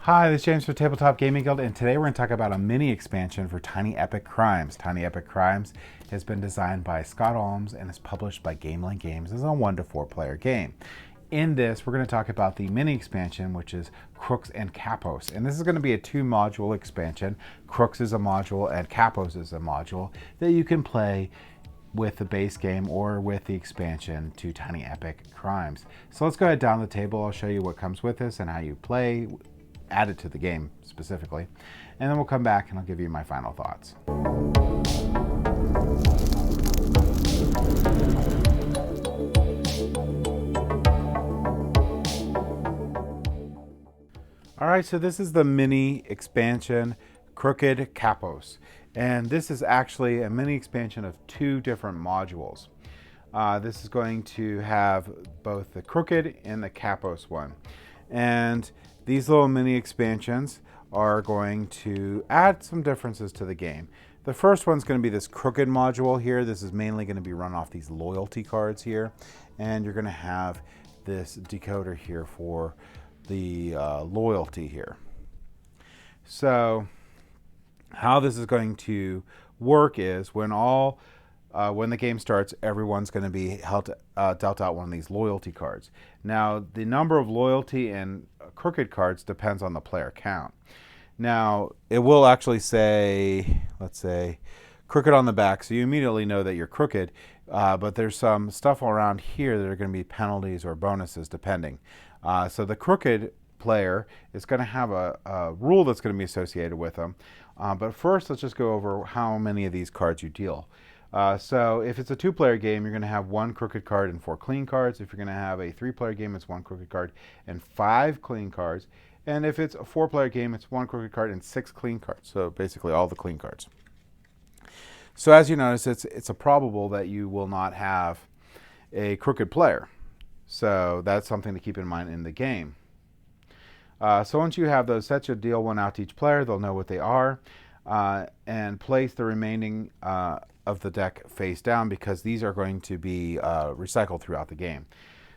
Hi, this is James from Tabletop Gaming Guild, and today we're going to talk about a mini expansion for Tiny Epic Crimes. Tiny Epic Crimes has been designed by Scott Alms and is published by Gameland Games as a 1 to 4 player game. In this, we're going to talk about the mini expansion, which is Crooks and Capos. And this is going to be a 2-module expansion. Crooks is a module and Capos is a module that you can play with the base game or with the expansion to Tiny Epic Crimes. So let's go ahead down the table. I'll show you what comes with this and how you play, add it to the game specifically, and then we'll come back and I'll give you my final thoughts. All right, so this is the mini expansion, Crooked Capos, and this is actually a mini expansion of 2 different modules. This is going to have both the Crooked and the Capos one, and these little mini expansions are going to add some differences to the game. The first one's going to be this Crooked module here. This is mainly going to be run off these loyalty cards here, and you're going to have this decoder here for the loyalty here. So how this is going to work is when the game starts, everyone's going to be dealt out one of these loyalty cards. Now, the number of loyalty and Crooked cards depends on the player count. Now, it will actually say, let's say, Crooked on the back, so you immediately know that you're crooked, but there's some stuff around here that are going to be penalties or bonuses depending. So the Crooked player is going to have a rule that's going to be associated with them. But first, let's just go over how many of these cards you deal. So if it's a 2-player game, you're going to have 1 crooked card and 4 clean cards. If you're going to have a 3-player game, it's 1 crooked card and 5 clean cards. And if it's a 4-player game, it's 1 crooked card and 6 clean cards. So basically all the clean cards. So as you notice, it's a probable that you will not have a crooked player. So that's something to keep in mind in the game. So once you have those sets, you'll deal 1 out to each player. They'll know what they are. And place the remaining of the deck face down, because these are going to be recycled throughout the game.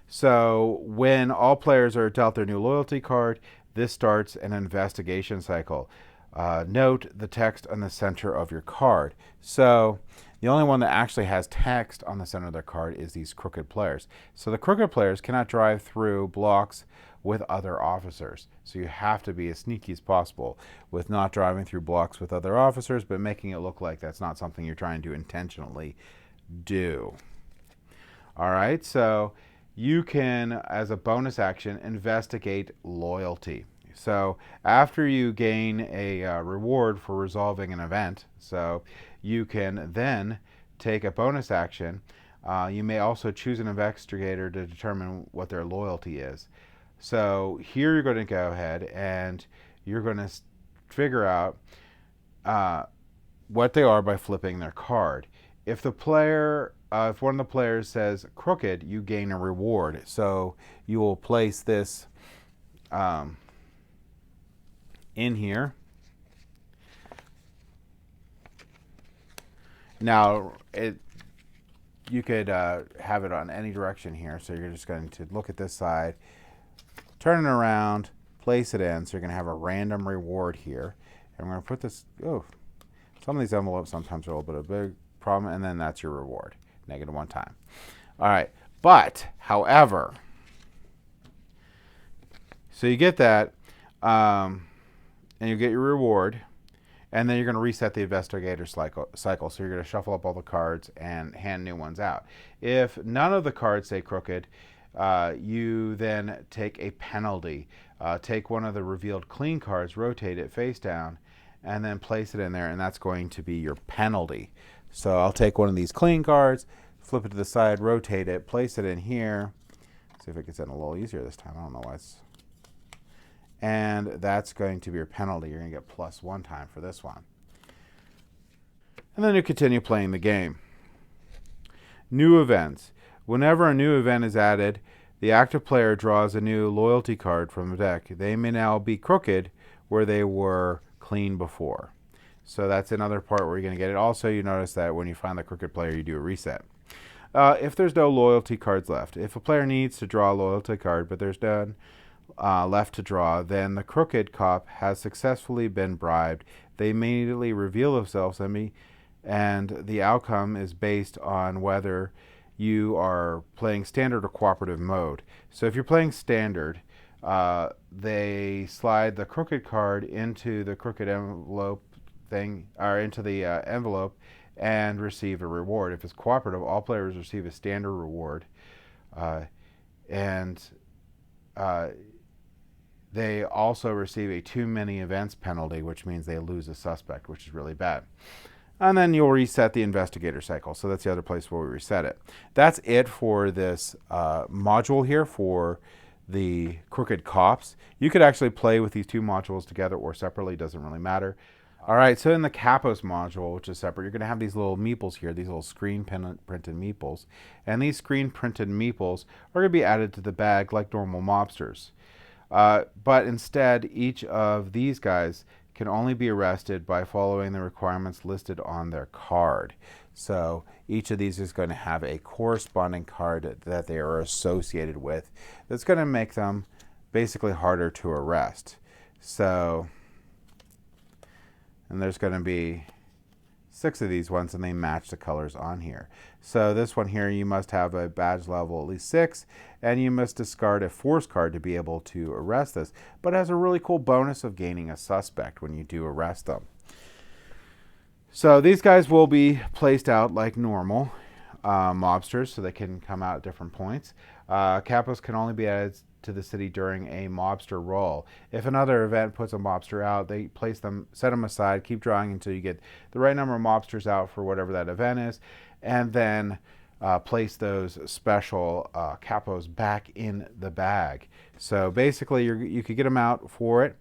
So when all players are dealt their new loyalty card, this starts an investigation cycle. Note the text on the center of your card. So the only one that actually has text on the center of their card is these crooked players. So the crooked players cannot drive through blocks with other officers. So you have to be as sneaky as possible with not driving through blocks with other officers, but making it look like that's not something you're trying to intentionally do. All right, so you can, as a bonus action, investigate loyalty. So after you gain a reward for resolving an event, so you can then take a bonus action. You may also choose an investigator to determine what their loyalty is. So here you're going to go ahead and you're going to figure out what they are by flipping their card. If the player, if one of the players says crooked, you gain a reward. So you will place this in here. Now, you could have it on any direction here. So you're just going to look at this side, turn it around, place it in. So you're going to have a random reward here. And we're going to put this, some of these envelopes sometimes are a little bit of a big problem, and then that's your reward, -1 time. All right, but, however, so you get that, and you get your reward, and then you're going to reset the investigator cycle. So you're going to shuffle up all the cards and hand new ones out. If none of the cards say crooked, you then take a penalty. Take one of the revealed clean cards, rotate it face down, and then place it in there, and that's going to be your penalty. So I'll take one of these clean cards, flip it to the side, rotate it, place it in here. See if it gets in a little easier this time. I don't know why it's... And that's going to be your penalty. You're going to get +1 time for this one. And then you continue playing the game. New events. Whenever a new event is added, the active player draws a new loyalty card from the deck. They may now be crooked where they were clean before. So that's another part where you're going to get it. Also, you notice that when you find the crooked player, you do a reset. If there's no loyalty cards left, if a player needs to draw a loyalty card, but there's none left to draw, then the crooked cop has successfully been bribed. They immediately reveal themselves, and the outcome is based on whether you are playing standard or cooperative mode. So if you're playing standard, they slide the crooked card into the crooked envelope thing, or into the envelope, and receive a reward. If it's cooperative, all players receive a standard reward, and they also receive a too many events penalty, which means they lose a suspect, which is really bad. And then you'll reset the investigator cycle. So that's the other place where we reset it. That's it for this module here for the Crooked Cops. You could actually play with these two modules together or separately, doesn't really matter. All right, so in the Capos module, which is separate, you're going to have these little meeples here, these little screen printed meeples. And these screen printed meeples are going to be added to the bag like normal mobsters. But instead, each of these guys can only be arrested by following the requirements listed on their card. So each of these is going to have a corresponding card that they are associated with that's going to make them basically harder to arrest. So, and there's going to be 6 of these ones, and they match the colors on here. So this one here, you must have a badge level at least 6, and you must discard a force card to be able to arrest this. But it has a really cool bonus of gaining a suspect when you do arrest them. So these guys will be placed out like normal mobsters, so they can come out at different points. Capos can only be added to the city during a mobster roll. If another event puts a mobster out, they place them, set them aside, keep drawing until you get the right number of mobsters out for whatever that event is, and then place those special capos back in the bag. So basically, you could get them out for it.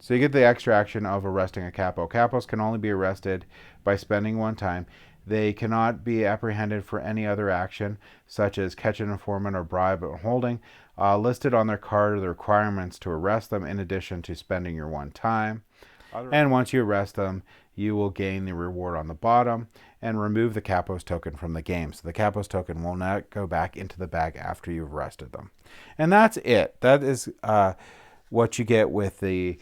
So you get the extra action of arresting a capo. Capos can only be arrested by spending 1 time. They cannot be apprehended for any other action, such as catch an informant or bribe or holding. Listed on their card are the requirements to arrest them in addition to spending your 1 time. And once you arrest them, you will gain the reward on the bottom and remove the Capos token from the game. So the Capos token will not go back into the bag after you've arrested them. And that's it. That is what you get with the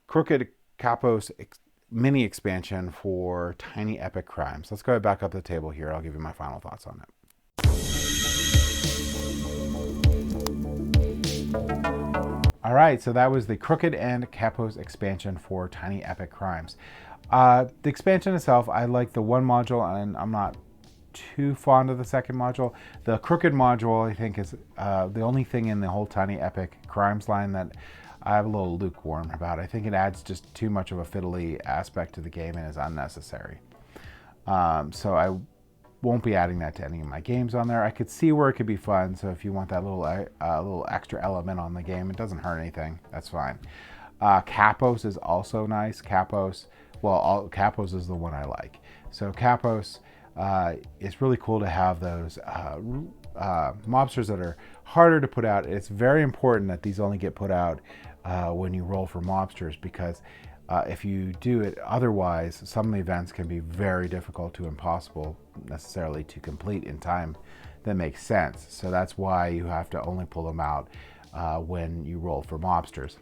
Crooked Capos mini expansion for Tiny Epic Crimes. Let's go back up the table here. I'll give you my final thoughts on it. All right, so that was the Crooked and Capos expansion for Tiny Epic Crimes. The expansion itself, I like the 1 module, and I'm not too fond of the 2nd module. The Crooked module, I think, is the only thing in the whole Tiny Epic Crimes line that I have a little lukewarm about. I think it adds just too much of a fiddly aspect to the game and is unnecessary. So I won't be adding that to any of my games on there. I could see where it could be fun, so if you want that little extra element on the game, it doesn't hurt anything. That's fine. Capos is also nice. Capos is the one I like. So Capos, it's really cool to have those mobsters that are harder to put out. It's very important that these only get put out when you roll for mobsters, because if you do it otherwise, some of the events can be very difficult to impossible necessarily to complete in time that makes sense. So that's why you have to only pull them out when you roll for mobsters.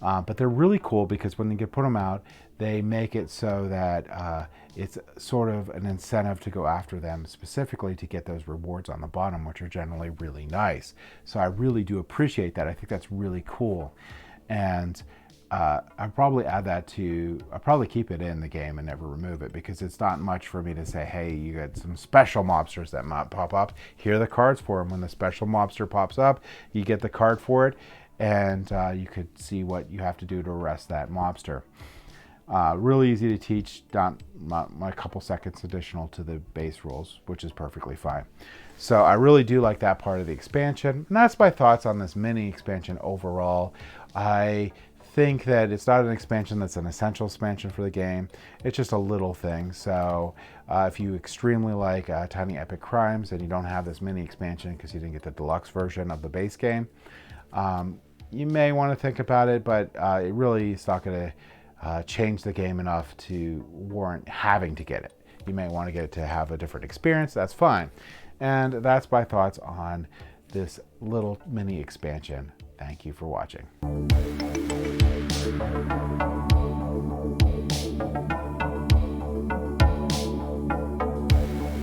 But they're really cool because when you put them out, they make it so that it's sort of an incentive to go after them specifically to get those rewards on the bottom, which are generally really nice. So I really do appreciate that. I think that's really cool. And I'll probably I'll probably keep it in the game and never remove it, because it's not much for me to say, hey, you got some special mobsters that might pop up. Here are the cards for them. When the special mobster pops up, you get the card for it, and you could see what you have to do to arrest that mobster. Really easy to teach, not a couple seconds additional to the base rules, which is perfectly fine. So I really do like that part of the expansion. And that's my thoughts on this mini expansion overall. I think that it's not an expansion that's an essential expansion for the game. It's just a little thing. So if you extremely like Tiny Epic Crimes and you don't have this mini expansion because you didn't get the deluxe version of the base game, you may want to think about it, but it really is not going to change the game enough to warrant having to get it. You may want to get it to have a different experience. That's fine. And that's my thoughts on this little mini expansion. Thank you for watching.